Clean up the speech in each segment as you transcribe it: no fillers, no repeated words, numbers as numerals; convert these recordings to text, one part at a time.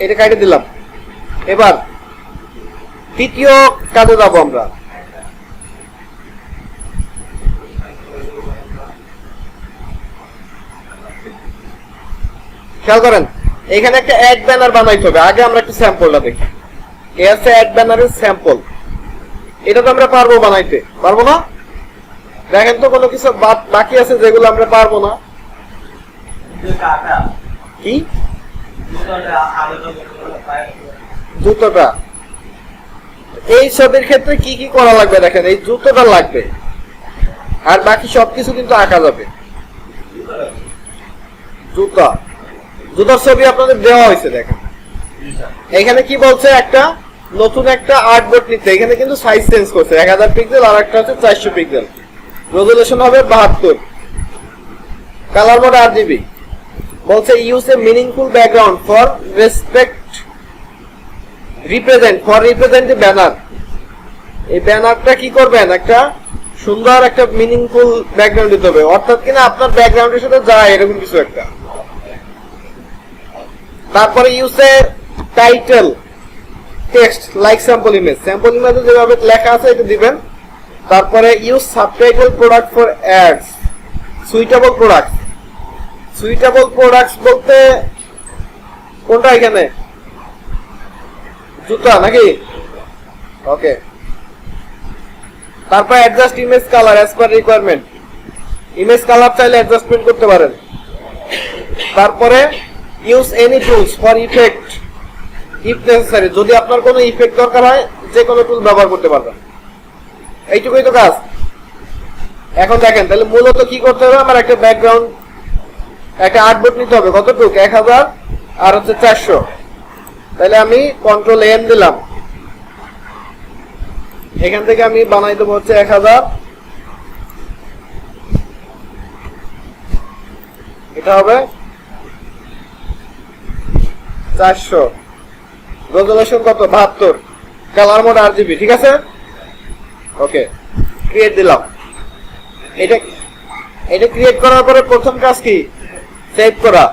এটা কাটে দিলাম। এবার দ্বিতীয় কাজে যাবো আমরা। খেয়াল করেন, এখানে একটা অ্যাড ব্যানার বানাইতে হবে। আগে আমরা একটা স্যাম্পলটা দেখি। এ আছে অ্যাড ব্যানারের স্যাম্পল। এটা তো আমরা পারবো বানাইতে, পারবো না? দেখেন তো কোনো কিছু বাকি আছে যেগুলো আমরা পারবো না। কি জুতোটা? এই ছবির ক্ষেত্রে কি কি করা লাগবে দেখেন, এই জুতোটা লাগবে, আর বাকি সবকিছু কিন্তু আঁকা যাবে। জুতা, জুতার ছবি আপনাদের দেওয়া হয়েছে দেখেন। এখানে কি বলছে, একটা নতুন একটা আর্টবোর্ড নিতে। এখানে কিন্তু সাইজ চেঞ্জ করছে, 1000 পিক্সেল আর একটা হচ্ছে 400 পিক্সেল। রেজোলিউশন হবে 72, কালার মোড RGB। বলছে use a meaningful background for represent the banner. এই ব্যানারটা কি করবেন, একটা সুন্দর একটা মিনিংফুল ব্যাকগ্রাউন্ড দিতে হবে, অর্থাৎ কিনা আপনার ব্যাকগ্রাউন্ডের সাথে যায় এরকম কিছু একটা। তারপরে use a title text like sample image. Sample ইমেজে যেভাবে লেখা আছে এটা দিবেন। তারপরে use subtitle product for ads. Suitable product, suitable products বলতে কোনটা এখানে? জুতা নাকি? ওকে। তারপর adjust image colour as per requirement. Image colour চাইলে অ্যাডজাস্টমেন্ট করতে পারেন। তারপরে use any tools for effect if necessary. যদি আপনার কোনো ইফেক্ট দরকার হয় যে কোনো টুল ব্যবহার করতে পারবেন। এইটুকুই তো কাজ। এখন দেখেন তাহলে মূলত কি করতে হবে, আমার একটা ব্যাকগ্রাউন্ড, একটা আর্টবোর্ড নিতে হবে। কতটুকু? 1000 আর হচ্ছে 400। তাহলে আমি কন্ট্রোল এন দিলাম। এখান থেকে আমি বানাই দেবো হচ্ছে 1000, এটা হবে 400, রেজোলিউশন কত? 72, কালার মোড RGB। ঠিক আছে, ওকে, ক্রিয়েট দিলাম। এটা ক্রিয়েট করার পরে প্রথম কাজ কি? সেভ করা।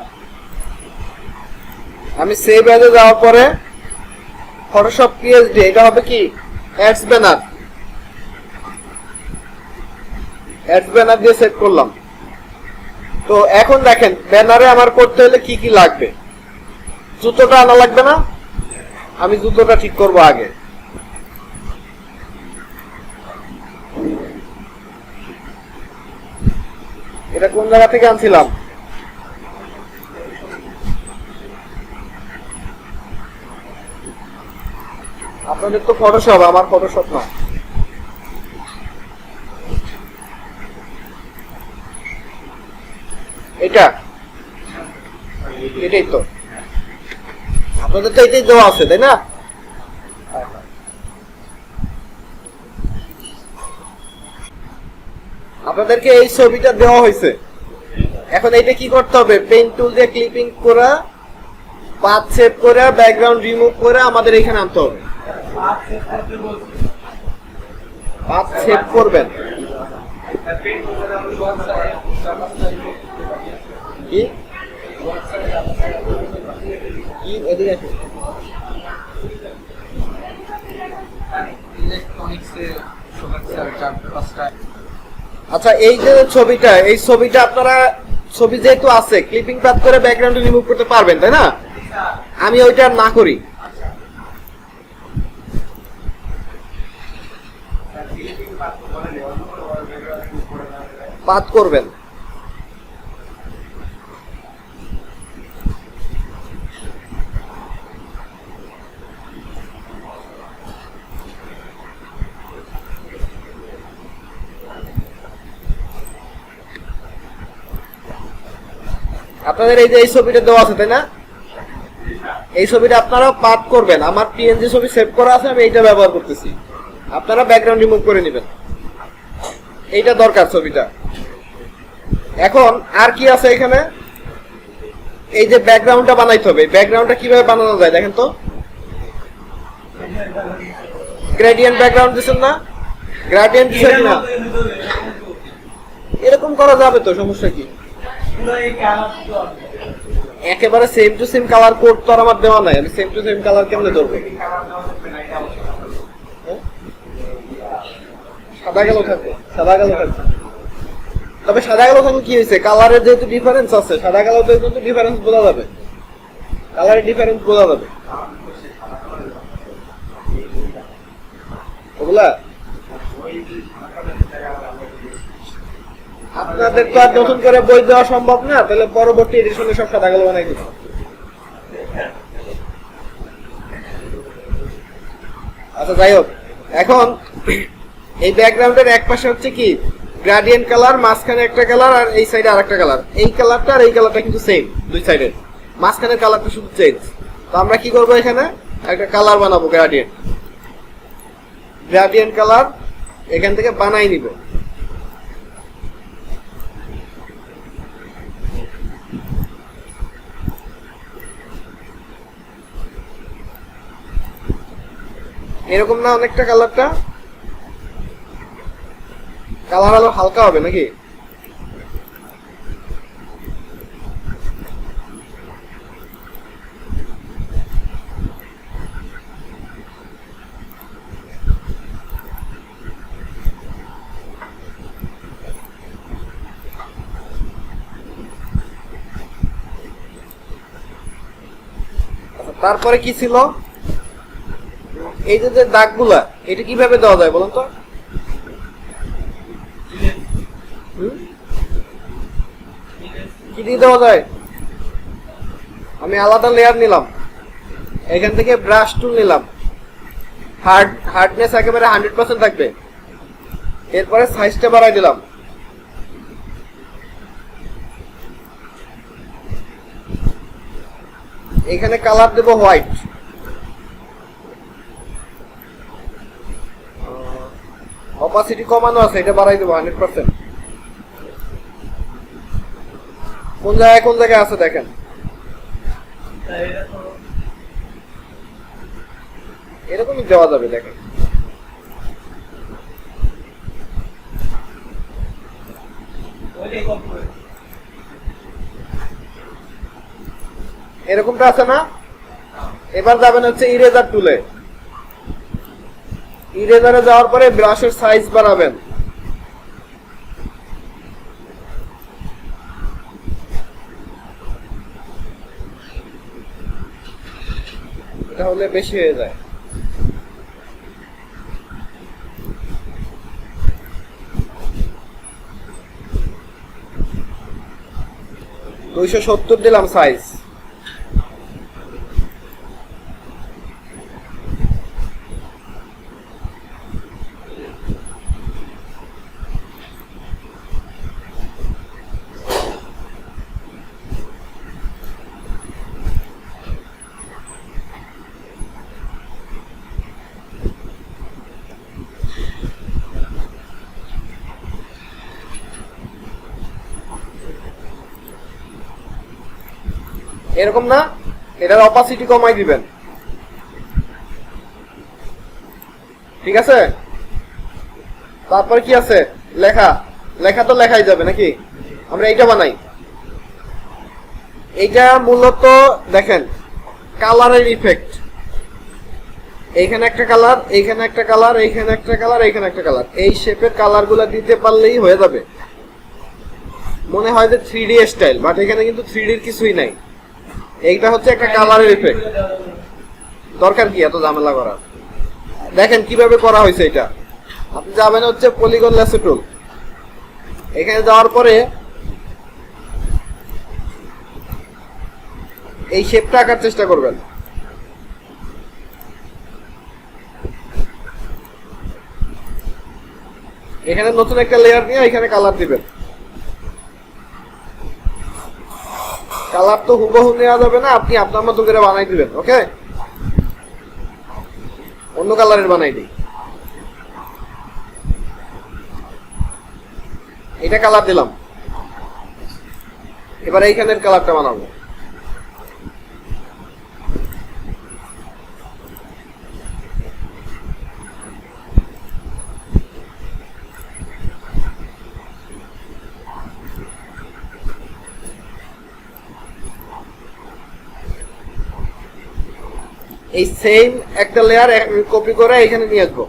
আমি সেভ এজে যাওয়ার পরে ফটোশপ PSD, এটা হবে কি? Ads banner. অ্যাডস ব্যানার দিয়ে সেভ করলাম। তো এখন দেখেন ব্যানারে আমার করতে হলে কি কি লাগবে। জুতোটা আনা লাগবে না? আমি জুতোটা ঠিক করব আগে। এটা কোন জায়গা থেকে আনছিলাম? আপনাদের তো ফটোশপ, আমার ফটোশপ না। এটা এটাই তো, আপনাদের তো এটাই দেওয়া আছে তাই না? আপনাদেরকে এই ছবিটা দেওয়া হয়েছে। এখন এটা কি করতে হবে? পেন টুল দিয়ে ক্লিপিং করা, পাথ সেভ করে, ব্যাকগ্রাউন্ড রিমুভ করে আমাদের এখানে আনতে হবে। পাথ সেভ করবেন কি? কি এদিকে আছে? আচ্ছা, এই যে ছবিটা, এই ছবিটা আপনারা ছবি যেহেতু আছে ক্লিপিং পাথ করে ব্যাকগ্রাউন্ড রিমুভ করতে পারবেন তাই না? আমি ওইটা না করি। পাথ করবেন। আপনাদের এই যে এই ছবিটা দেওয়া আছে তাই না? এই ছবিটা আপনারা পাথ করবেন। আমার PNG ছবি সেভ করা আছে, আমি এইটা ব্যবহার করতেছি। আপনারা ব্যাকগ্রাউন্ড রিমুভ করে নেবেন। এইটা দরকার ছবিটা। এখন আর কি আছে এখানে? এই যে ব্যাকগ্রাউন্ডটা বানাইতে হবে। ব্যাকগ্রাউন্ডটা কিভাবে বানানো যায় দেখেন তো। গ্রেডিয়েন্ট ব্যাকগ্রাউন্ড দিছেন না? গ্রেডিয়েন্ট দিছেন না? এরকম করা যাবে তো, সমস্যা কি? একেবারে same to same colour code তো আর আমার দেওয়া নাই, আমি সেম টু সেম কালার কেমনে ধরবো? সাদা কালো থাকবে, সাদা কালো থাকবে। তবে সাদা কালো থাকলে কি হয়েছে, কালারের যেহেতু ডিফারেন্স আছে, সাদা কালোতে কিন্তু ডিফারেন্স বোঝা যাবে, কালারের ডিফারেন্স বোঝা যাবে। ওগুলা আপনাদের তো আর নতুন করে বই দেওয়া সম্ভব না, তাহলে পরবর্তী এডিশনে সব সাদা কালো বানাই দিন। আচ্ছা যাই হোক, এখন এই ব্যাকগ্রাউন্ডের এক পাশে হচ্ছে কি গ্রেডিয়েন্ট কালার, মাঝখানে একটা কালার আর এই সাইডে আরেকটা কালার। এই কালারটা আর এই কালারটা কিন্তু সেম দুই সাইডের, মাঝখানের কালারটা শুধু চেঞ্জ। তো আমরা কি করবো, এখানে একটা কালার বানাবো গ্রেডিয়েন্ট, গ্রেডিয়েন্ট কালার এখান থেকে বানাই নিব। এরকম না অনেকটা কালারটা, কালার আলো হালকা হবে নাকি? তারপরে কি ছিল, এই যে দাগগুলা, এটা কিভাবে দেওয়া যায় বলুন তো? কি দিয়ে দেওয়া যায়? আমি আলাদা লেয়ার নিলাম, এখান থেকে ব্রাশ টুল নিলাম, হার্ডনেস একেবারে 100% থাকবে, এরপরে সাইজটা বাড়াই দিলাম, এখানে কালার দেব হোয়াইট, অপাসিটি কমানো আছে, এটা বাড়াই দেবো 100%। কোন জায়গায় আছে দেখেন, এরকমই দেওয়া যাবে, দেখেন এরকমটা আছে না? এবার যাবেন হচ্ছে ইরেজার টুলে, ইরেজারে যাওয়ার পরে ব্রাশের সাইজ বাড়াবেন, এটা হলে বেশি হয়ে যায়। $270 দিলাম সাইজ। এরকম না, এটার অপাসিটি কমাই দিবেন, ঠিক আছে? তারপর কি আছে, লেখা, লেখা তো লেখাই যাবে নাকি? আমরা এইটা বানাই, এইটা মূলত দেখেন কালারের ইফেক্ট, এইখানে একটা কালার, এইখানে একটা কালার, এইখানে একটা কালার, এইখানে একটা কালার, এই শেপের কালার গুলা দিতে পারলেই হয়ে যাবে। মনে হয় যে 3D স্টাইল, বাট এখানে কিন্তু 3Dর কিছুই নাই, এইটা হচ্ছে একটা কালারের ইফেক্ট। দরকার কি এত ঝামেলা করার? দেখেন কিভাবে করা হয়েছে এটা। আপনি যাবেন হচ্ছে পলিগন ল্যাসো টুল, এখানে যাওয়ার পরে এই শেপটা আঁকার চেষ্টা করবেন, এখানে নতুন একটা লেয়ার নিয়ে এখানে কালার দিবেন। কালার তো হুবহু নেওয়া যাবে না, আপনি আপনার মতো করে বানাই দিবেন। ওকে, অন্য কালারের বানাই দিই, এটা কালার দিলাম, এবার এইখানের কালারটা বানাবো। এই সেম একটা লেয়ার কপি করে এখানে নিয়ে আসবো।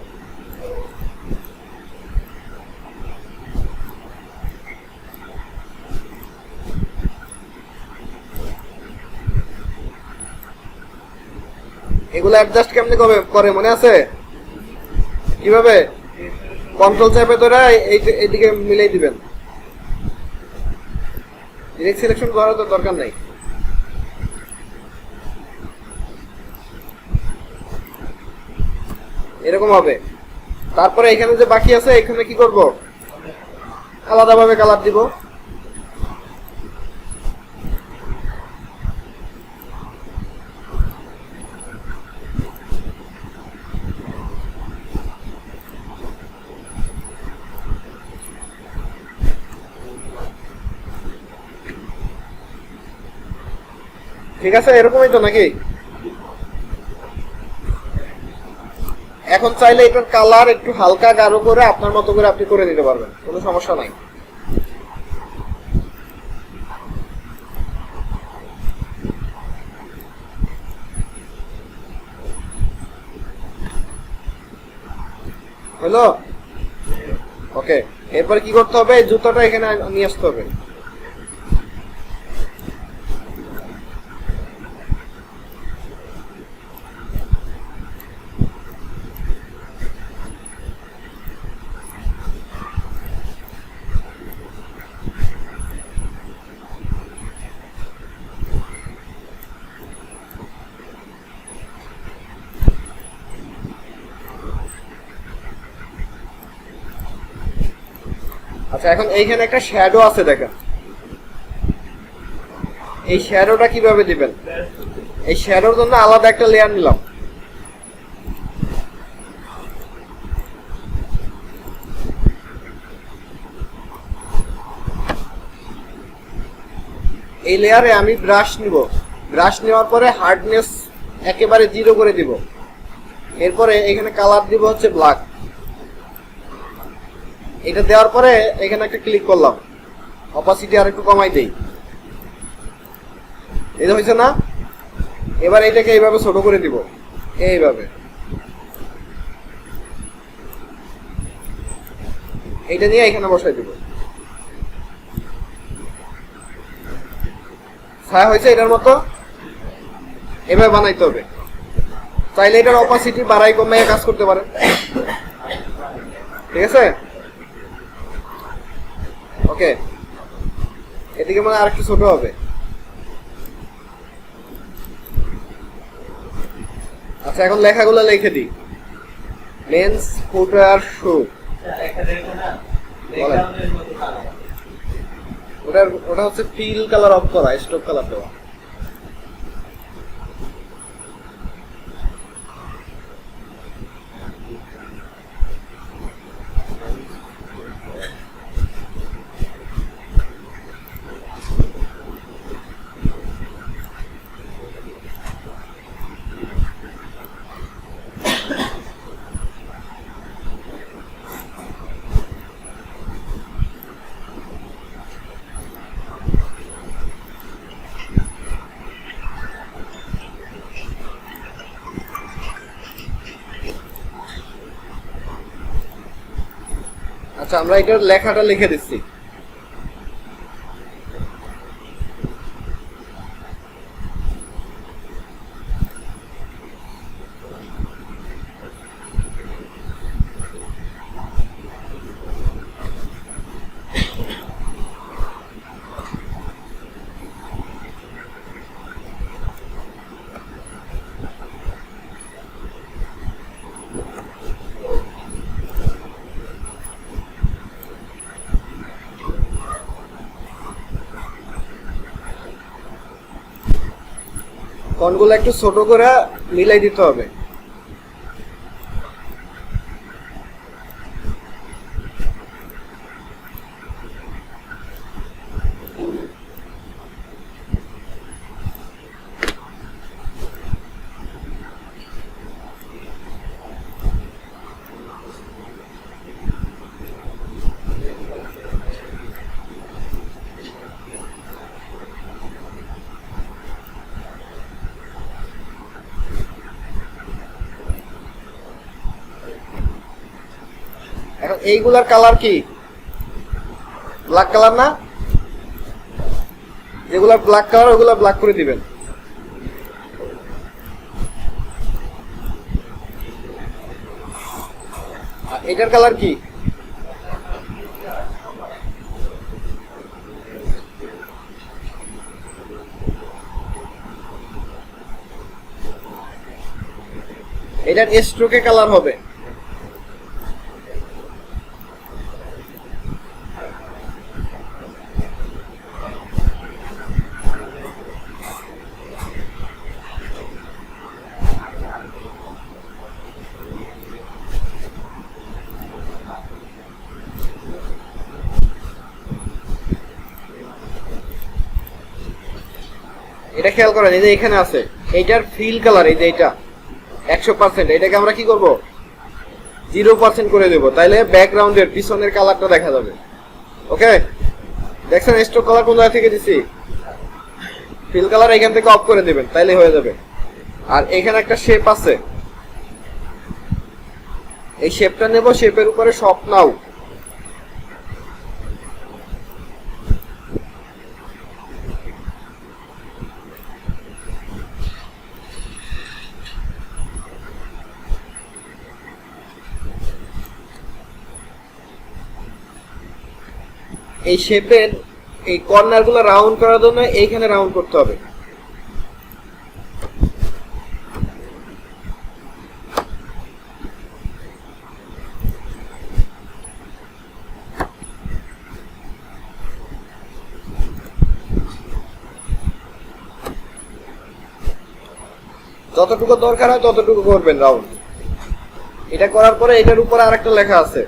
এগুলো অ্যাডজাস্ট কেমনে করে মনে আছে? কিভাবে? কন্ট্রোল চাপে ধরে এইদিকে মিলাই দিবেন। ডিরেক্ট সিলেকশন করার তো দরকার নাই। এরকম হবে। তারপরে এখানে যে বাকি আছে এখানে কি করব? আলাদাভাবে কালার দিব। ঠিক আছে, এরকমই তো নাকি? এখন চাইলে এটার কালার একটু হালকা গাঢ় করে আপনার মতো করে আপনি করে নিতে পারবেন, কোনো সমস্যা নাই। হলো? ওকে, এরপর কি করতে হবে? এই জুতাটা এখানে নিয়ে আসতে হবে। আচ্ছা, এখন এইখানে একটা শ্যাডো আছে দেখেন। এই শ্যাডোটা কিভাবে দিবেন? এই শ্যাডোর জন্য আলাদা একটা লেয়ার নিলাম। এই লেয়ারে আমি ব্রাশ নিব। ব্রাশ নেওয়ার পরে হার্ডনেস একেবারে 0 করে দিব। এরপরে এখানে কালার দিব হচ্ছে ব্ল্যাক। এটা দেওয়ার পরে এখানে একটা ক্লিক করলাম, অপাসিটি আর একটু কমাই দেই। এটা হয়েছে না? এবার এটাকে এইভাবে ছোট করে দিব, এইভাবে। এইটা নিয়ে এখানে বসাই দিব। ছায়া হয়েছে এটার মতো। এভাবে বানাইতে হবে। চাইলে এটার অপাসিটি বাড়াই কমাই কাজ করতে পারেন। ঠিক আছে? ওকে, এদিকে মানে আরেকটু ছোট হবে। আচ্ছা, এখন লেখাগুলো লিখে দিই। মেন্স ফুটওয়্যার শু। ওটা হচ্ছে ফিল কালার অফ করা, স্টক কালার দেওয়া। আচ্ছা, আমরা এটার লেখাটা লিখে দিচ্ছি। ফন্টগুলো একটু ছোট করে মিলাই দিতে হবে। এখন এইগুলার কালার কি ব্ল্যাক কালার না? যেগুলা ব্ল্যাক কালার ওগুলা ব্ল্যাক করে দিবেন। এটার কালার কি? এটার স্ট্রোকে কালার হবে। এটা খেয়াল করেন, এই যে এখানে আছে এইটার ফিল কালার, এই যে এটা 100%, এটাকে আমরা কি করব 0% করে দেব, তাইলে ব্যাকগ্রাউন্ডের পিছনের কালারটা দেখা যাবে। ওকে, দেখছেন স্ট্রোক কালার কোন জায়গা থেকে দিছি? ফিল কালার এখান থেকে অফ করে দিবেন, তাইলে হয়ে যাবে। আর এখানে একটা শেপ আছে, এই শেপটা নেব, শেপের উপরে সব নাও। এই শেপের এই কর্নার গুলো রাউন্ড করার জন্য এইখানে রাউন্ড করতে হবে। যতটুকু দরকার হয় ততটুকু করবেন রাউন্ড। এটা করার পরে এটার উপরে আরেকটা লেখা আছে,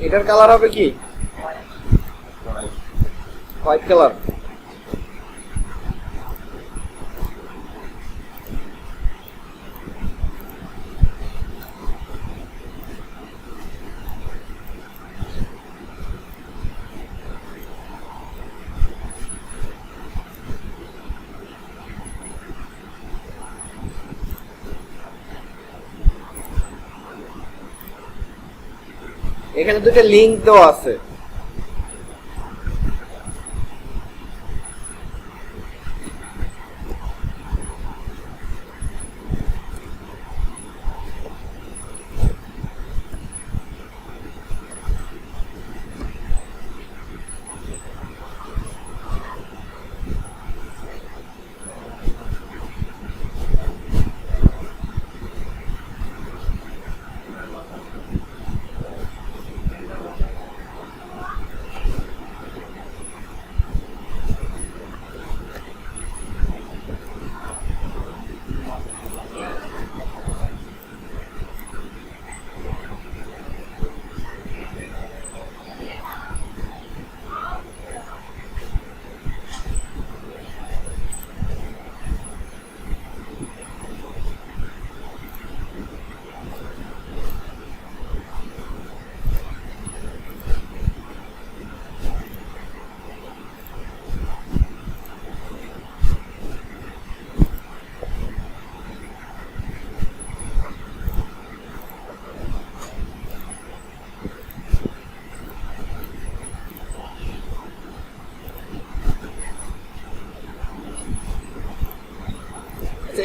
এটার কালার হবে কি হোয়াইট কালার। এখানে দুটো লিংক দেওয়া আছে,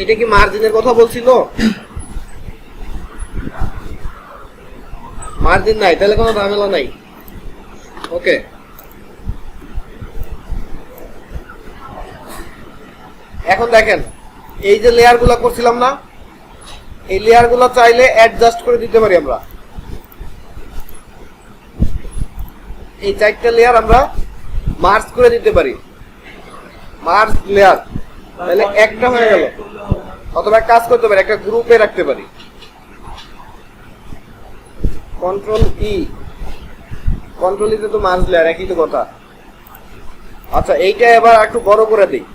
এটা কি মার্জিনের কথা বলছিল? মার্জিন নাই, তাহলে কোনো ঝামেলা নাই। ওকে, এখন দেখেন এই যে লেয়ার গুলা করছিলাম না, এই লেয়ার গুলা চাইলে অ্যাডজাস্ট করে দিতে পারি আমরা। এই চারটা লেয়ার আমরা মার্জ করে দিতে পারি, মার্জ লেয়ার, তাহলে একটা হয়ে গেল। অথবা কাজ করতে পারি, একটা গ্রুপে রাখতে পারি, কন্ট্রোল ই, কন্ট্রোল ইতে তো মার্জ লেয়ার, একই তো কথা। আচ্ছা, এইটা এবার একটু বড় করে দিই।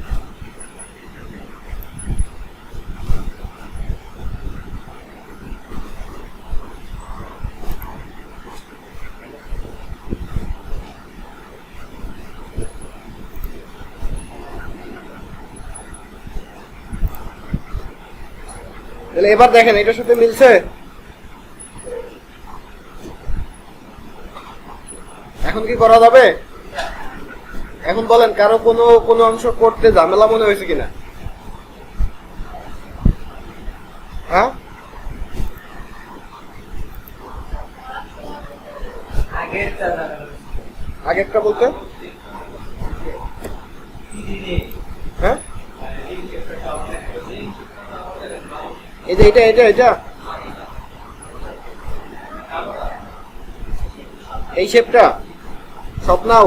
তাহলে এবার দেখেন এটার সাথে মিলছে। এখন কি করা যাবে? এখন বলেন কারো কোনো কোনো অংশ করতে ঝামেলা মনে হয়েছে কিনা? হ্যাঁ, আগেরটা বলতে হ্যাঁ, এই যে এটা এই শেপটা স্বপ্নাও